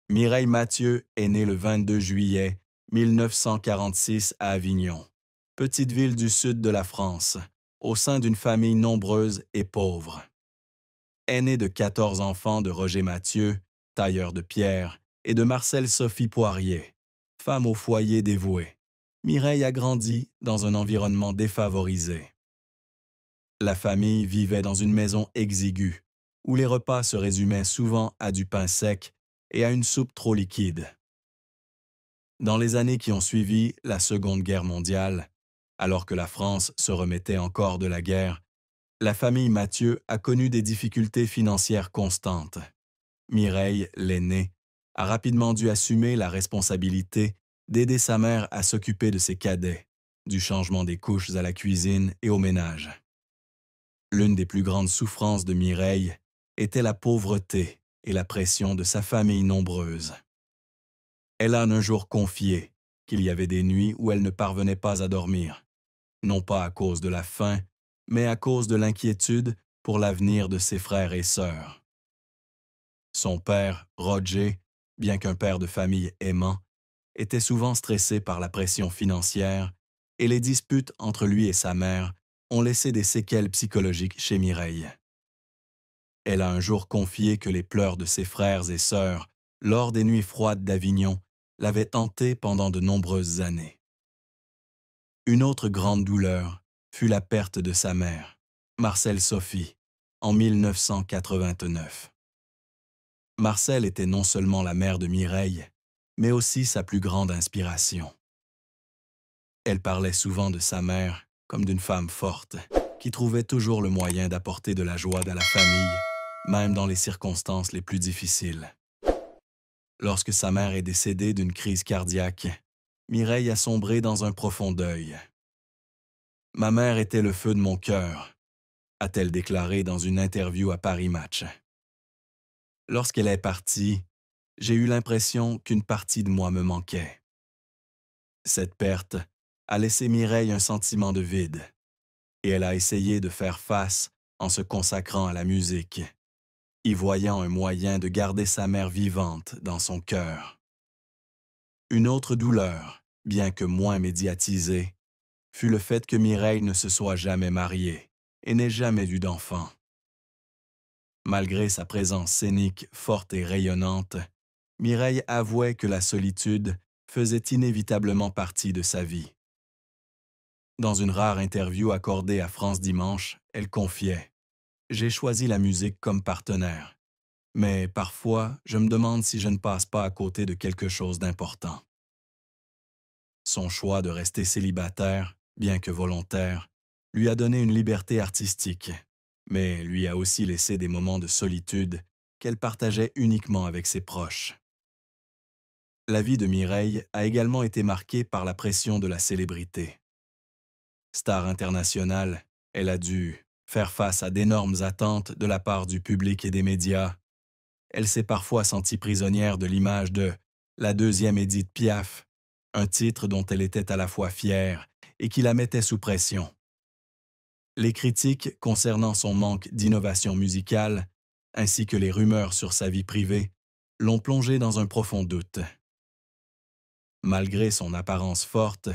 Mireille Mathieu est née le 22 juillet 1946 à Avignon, petite ville du sud de la France, au sein d'une famille nombreuse et pauvre. Aînée de 14 enfants de Roger Mathieu, tailleur de pierre, et de Marcel Sophie Poirier, femme au foyer dévouée, Mireille a grandi dans un environnement défavorisé. La famille vivait dans une maison exiguë, où les repas se résumaient souvent à du pain sec et à une soupe trop liquide. Dans les années qui ont suivi la Seconde Guerre mondiale, alors que la France se remettait encore de la guerre, la famille Mathieu a connu des difficultés financières constantes. Mireille, l'aînée, a rapidement dû assumer la responsabilité d'aider sa mère à s'occuper de ses cadets, du changement des couches à la cuisine et au ménage. L'une des plus grandes souffrances de Mireille était la pauvreté et la pression de sa famille nombreuse. Elle a un jour confié qu'il y avait des nuits où elle ne parvenait pas à dormir, non pas à cause de la faim, mais à cause de l'inquiétude pour l'avenir de ses frères et sœurs. Son père, Roger, bien qu'un père de famille aimant, était souvent stressé par la pression financière et les disputes entre lui et sa mère ont laissé des séquelles psychologiques chez Mireille. Elle a un jour confié que les pleurs de ses frères et sœurs, lors des nuits froides d'Avignon, l'avaient hantée pendant de nombreuses années. Une autre grande douleur fut la perte de sa mère, Marcel Sophie, en 1989. Marcel était non seulement la mère de Mireille, mais aussi sa plus grande inspiration. Elle parlait souvent de sa mère comme d'une femme forte, qui trouvait toujours le moyen d'apporter de la joie à la famille, même dans les circonstances les plus difficiles. Lorsque sa mère est décédée d'une crise cardiaque, Mireille a sombré dans un profond deuil. « Ma mère était le feu de mon cœur », a-t-elle déclaré dans une interview à Paris Match. Lorsqu'elle est partie, j'ai eu l'impression qu'une partie de moi me manquait. Cette perte a laissé Mireille un sentiment de vide, et elle a essayé de faire face en se consacrant à la musique, y voyant un moyen de garder sa mère vivante dans son cœur. Une autre douleur, bien que moins médiatisée, fut le fait que Mireille ne se soit jamais mariée et n'ait jamais eu d'enfant. Malgré sa présence scénique forte et rayonnante, Mireille avouait que la solitude faisait inévitablement partie de sa vie. Dans une rare interview accordée à France Dimanche, elle confiait « J'ai choisi la musique comme partenaire, mais parfois je me demande si je ne passe pas à côté de quelque chose d'important. » Son choix de rester célibataire, bien que volontaire, lui a donné une liberté artistique, mais lui a aussi laissé des moments de solitude qu'elle partageait uniquement avec ses proches. La vie de Mireille a également été marquée par la pression de la célébrité. Star internationale, elle a dû faire face à d'énormes attentes de la part du public et des médias. Elle s'est parfois sentie prisonnière de l'image de la deuxième Édith Piaf, un titre dont elle était à la fois fière et qui la mettait sous pression. Les critiques concernant son manque d'innovation musicale, ainsi que les rumeurs sur sa vie privée, l'ont plongée dans un profond doute. Malgré son apparence forte,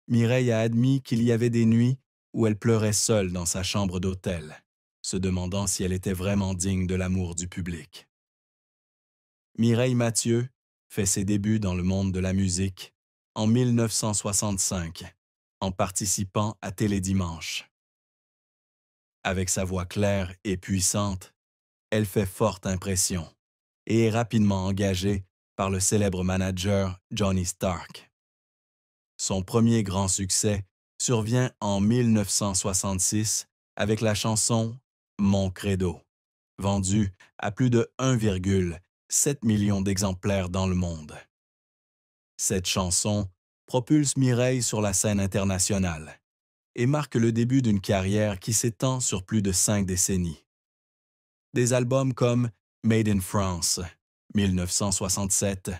Mireille a admis qu'il y avait des nuits où elle pleurait seule dans sa chambre d'hôtel, se demandant si elle était vraiment digne de l'amour du public. Mireille Mathieu fait ses débuts dans le monde de la musique en 1965, en participant à Télédimanche. Avec sa voix claire et puissante, elle fait forte impression et est rapidement engagée par le célèbre manager Johnny Stark. Son premier grand succès survient en 1966 avec la chanson « Mon Credo », vendue à plus de 1,7 million d'exemplaires dans le monde. Cette chanson propulse Mireille sur la scène internationale et marque le début d'une carrière qui s'étend sur plus de 5 décennies. Des albums comme Made in France, 1967,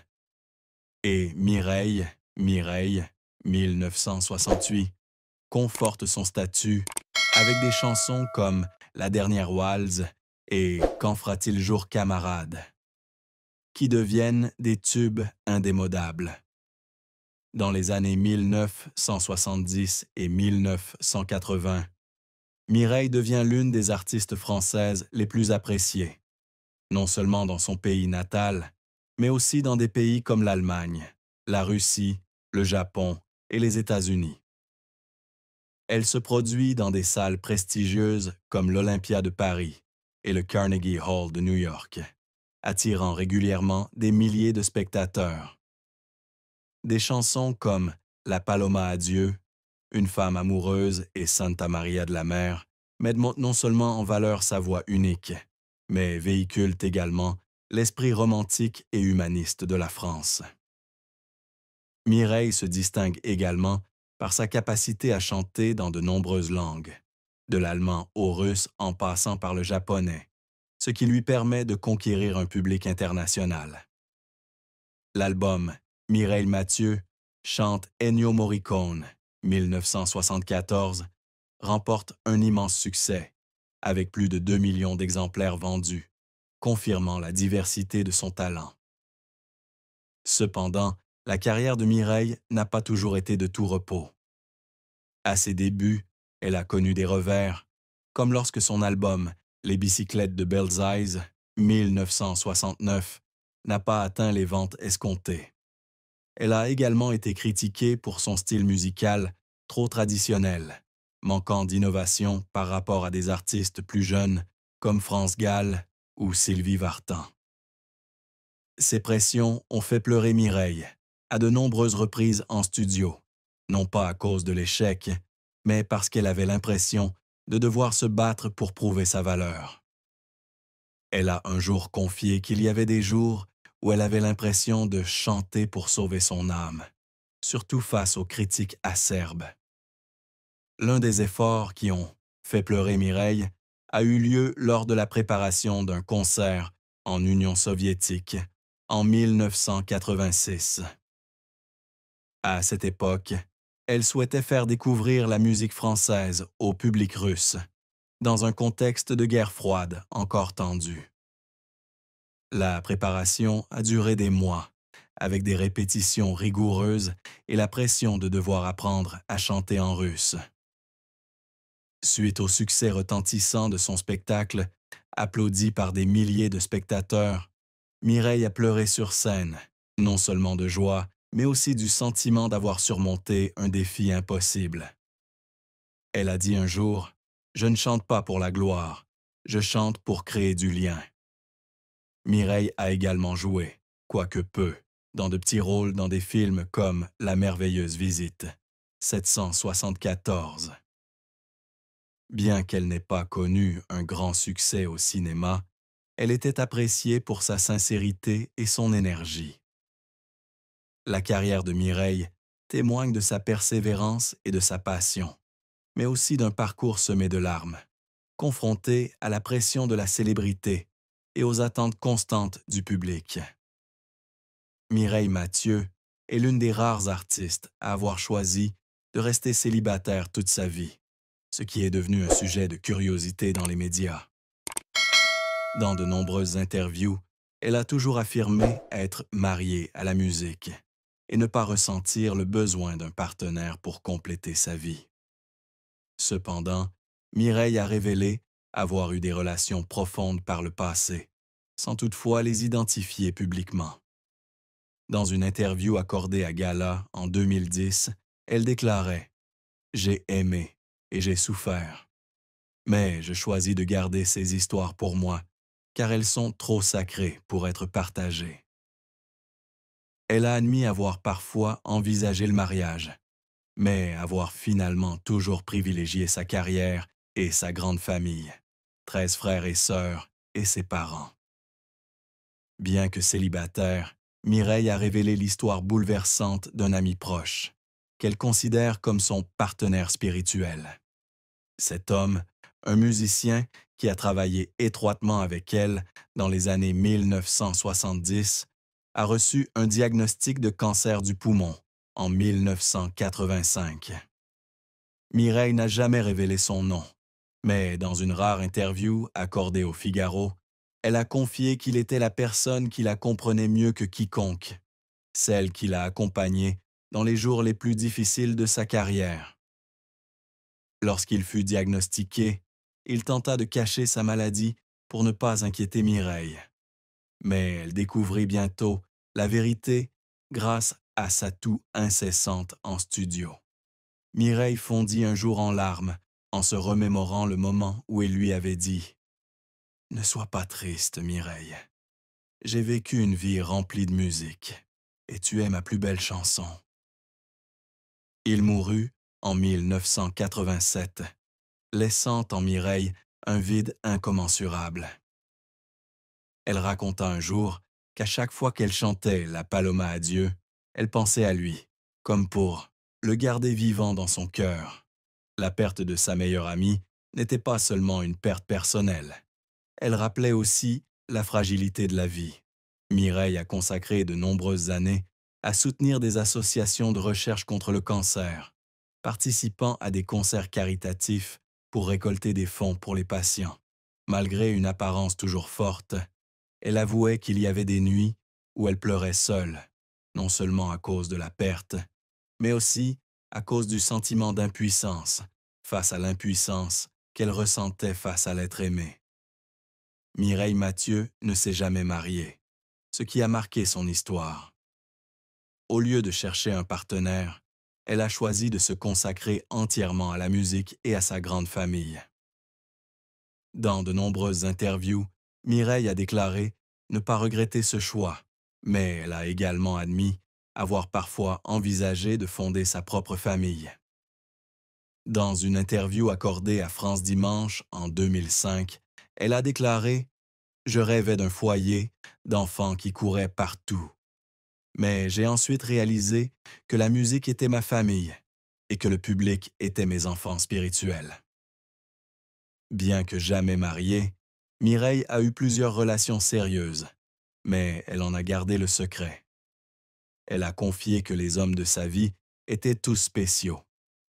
et Mireille, Mireille, 1968, confortent son statut avec des chansons comme La dernière waltz et Quand fera-t-il jour camarade. qui deviennent des tubes indémodables. Dans les années 1970 et 1980, Mireille devient l'une des artistes françaises les plus appréciées, non seulement dans son pays natal, mais aussi dans des pays comme l'Allemagne, la Russie, le Japon et les États-Unis. Elle se produit dans des salles prestigieuses comme l'Olympia de Paris et le Carnegie Hall de New York, attirant régulièrement des milliers de spectateurs. Des chansons comme La Paloma à Dieu, Une femme amoureuse et Santa Maria de la Mer mettent non seulement en valeur sa voix unique, mais véhiculent également l'esprit romantique et humaniste de la France. Mireille se distingue également par sa capacité à chanter dans de nombreuses langues, de l'allemand au russe en passant par le japonais, ce qui lui permet de conquérir un public international. L'album Mireille Mathieu chante Ennio Morricone, 1974, remporte un immense succès, avec plus de 2 millions d'exemplaires vendus, confirmant la diversité de son talent. Cependant, la carrière de Mireille n'a pas toujours été de tout repos. À ses débuts, elle a connu des revers, comme lorsque son album Les bicyclettes de Belsize, 1969, n'a pas atteint les ventes escomptées. Elle a également été critiquée pour son style musical trop traditionnel, manquant d'innovation par rapport à des artistes plus jeunes comme France Gall ou Sylvie Vartan. Ces pressions ont fait pleurer Mireille à de nombreuses reprises en studio, non pas à cause de l'échec, mais parce qu'elle avait l'impression de devoir se battre pour prouver sa valeur. Elle a un jour confié qu'il y avait des jours où elle avait l'impression de chanter pour sauver son âme, surtout face aux critiques acerbes. L'un des efforts qui ont fait pleurer Mireille a eu lieu lors de la préparation d'un concert en Union soviétique en 1986. À cette époque, elle souhaitait faire découvrir la musique française au public russe, dans un contexte de guerre froide encore tendu. La préparation a duré des mois, avec des répétitions rigoureuses et la pression de devoir apprendre à chanter en russe. Suite au succès retentissant de son spectacle, applaudi par des milliers de spectateurs, Mireille a pleuré sur scène, non seulement de joie, mais aussi du sentiment d'avoir surmonté un défi impossible. Elle a dit un jour « Je ne chante pas pour la gloire, je chante pour créer du lien ». Mireille a également joué, quoique peu, dans de petits rôles dans des films comme La merveilleuse visite, 774. Bien qu'elle n'ait pas connu un grand succès au cinéma, elle était appréciée pour sa sincérité et son énergie. La carrière de Mireille témoigne de sa persévérance et de sa passion, mais aussi d'un parcours semé de larmes, confrontée à la pression de la célébrité et aux attentes constantes du public. Mireille Mathieu est l'une des rares artistes à avoir choisi de rester célibataire toute sa vie, ce qui est devenu un sujet de curiosité dans les médias. Dans de nombreuses interviews, elle a toujours affirmé être mariée à la musique et ne pas ressentir le besoin d'un partenaire pour compléter sa vie. Cependant, Mireille a révélé avoir eu des relations profondes par le passé, sans toutefois les identifier publiquement. Dans une interview accordée à Gala en 2010, elle déclarait « J'ai aimé et j'ai souffert. Mais je choisis de garder ces histoires pour moi, car elles sont trop sacrées pour être partagées. » Elle a admis avoir parfois envisagé le mariage, mais avoir finalement toujours privilégié sa carrière et sa grande famille, 13 frères et sœurs et ses parents. Bien que célibataire, Mireille a révélé l'histoire bouleversante d'un ami proche, qu'elle considère comme son partenaire spirituel. Cet homme, un musicien qui a travaillé étroitement avec elle dans les années 1970, a reçu un diagnostic de cancer du poumon en 1985. Mireille n'a jamais révélé son nom, mais dans une rare interview accordée au Figaro, Elle a confié qu'il était la personne qui la comprenait mieux que quiconque, celle qui l'a accompagnée dans les jours les plus difficiles de sa carrière. Lorsqu'il fut diagnostiqué, il tenta de cacher sa maladie pour ne pas inquiéter Mireille. Mais elle découvrit bientôt la vérité grâce à sa toux incessante en studio. Mireille fondit un jour en larmes en se remémorant le moment où il lui avait dit « Ne sois pas triste, Mireille. J'ai vécu une vie remplie de musique, et tu es ma plus belle chanson. » Il mourut en 1987, laissant en Mireille un vide incommensurable. Elle raconta un jour qu'à chaque fois qu'elle chantait la Paloma à Dieu, elle pensait à lui, comme pour le garder vivant dans son cœur. La perte de sa meilleure amie n'était pas seulement une perte personnelle. Elle rappelait aussi la fragilité de la vie. Mireille a consacré de nombreuses années à soutenir des associations de recherche contre le cancer, participant à des concerts caritatifs pour récolter des fonds pour les patients. Malgré une apparence toujours forte, elle avouait qu'il y avait des nuits où elle pleurait seule, non seulement à cause de la perte, mais aussi à cause du sentiment d'impuissance face à l'impuissance qu'elle ressentait face à l'être aimé. Mireille Mathieu ne s'est jamais mariée, ce qui a marqué son histoire. Au lieu de chercher un partenaire, elle a choisi de se consacrer entièrement à la musique et à sa grande famille. Dans de nombreuses interviews, Mireille a déclaré ne pas regretter ce choix, mais elle a également admis avoir parfois envisagé de fonder sa propre famille. Dans une interview accordée à France Dimanche en 2005, elle a déclaré « Je rêvais d'un foyer, d'enfants qui couraient partout. Mais j'ai ensuite réalisé que la musique était ma famille et que le public était mes enfants spirituels. » Bien que jamais mariée, Mireille a eu plusieurs relations sérieuses, mais elle en a gardé le secret. Elle a confié que les hommes de sa vie étaient tous spéciaux,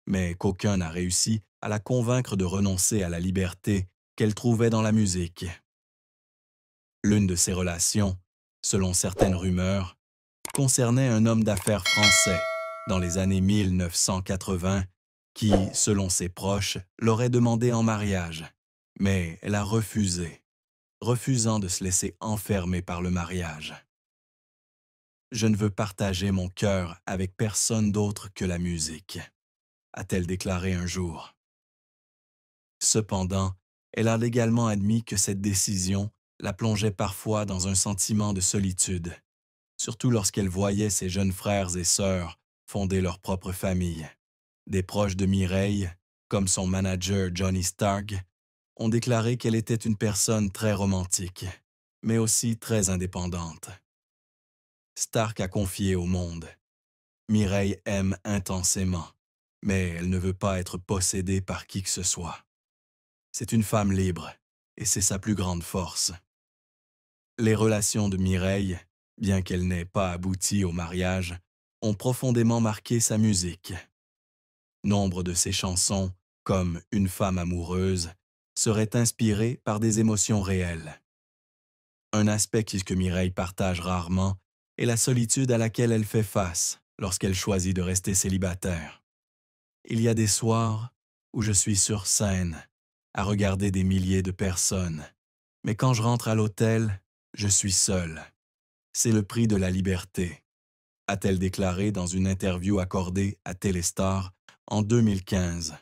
mais qu'aucun n'a réussi à la convaincre de renoncer à la liberté qu'elle trouvait dans la musique. L'une de ces relations, selon certaines rumeurs, concernait un homme d'affaires français dans les années 1980 qui, selon ses proches, l'aurait demandé en mariage, mais elle a refusé, refusant de se laisser enfermer par le mariage. « Je ne veux partager mon cœur avec personne d'autre que la musique », a-t-elle déclaré un jour. Cependant, elle a également admis que cette décision la plongeait parfois dans un sentiment de solitude, surtout lorsqu'elle voyait ses jeunes frères et sœurs fonder leur propre famille. Des proches de Mireille, comme son manager Johnny Stark, ont déclaré qu'elle était une personne très romantique, mais aussi très indépendante. Stark a confié au Monde « Mireille aime intensément, mais elle ne veut pas être possédée par qui que ce soit. C'est une femme libre, et c'est sa plus grande force. » Les relations de Mireille, bien qu'elle n'ait pas abouti au mariage, ont profondément marqué sa musique. Nombre de ses chansons, comme Une femme amoureuse, seraient inspirées par des émotions réelles. Un aspect que Mireille partage rarement est la solitude à laquelle elle fait face lorsqu'elle choisit de rester célibataire. Il y a des soirs où je suis sur scène, à regarder des milliers de personnes, mais quand je rentre à l'hôtel, je suis seule. C'est le prix de la liberté, a-t-elle déclaré dans une interview accordée à Téléstar en 2015.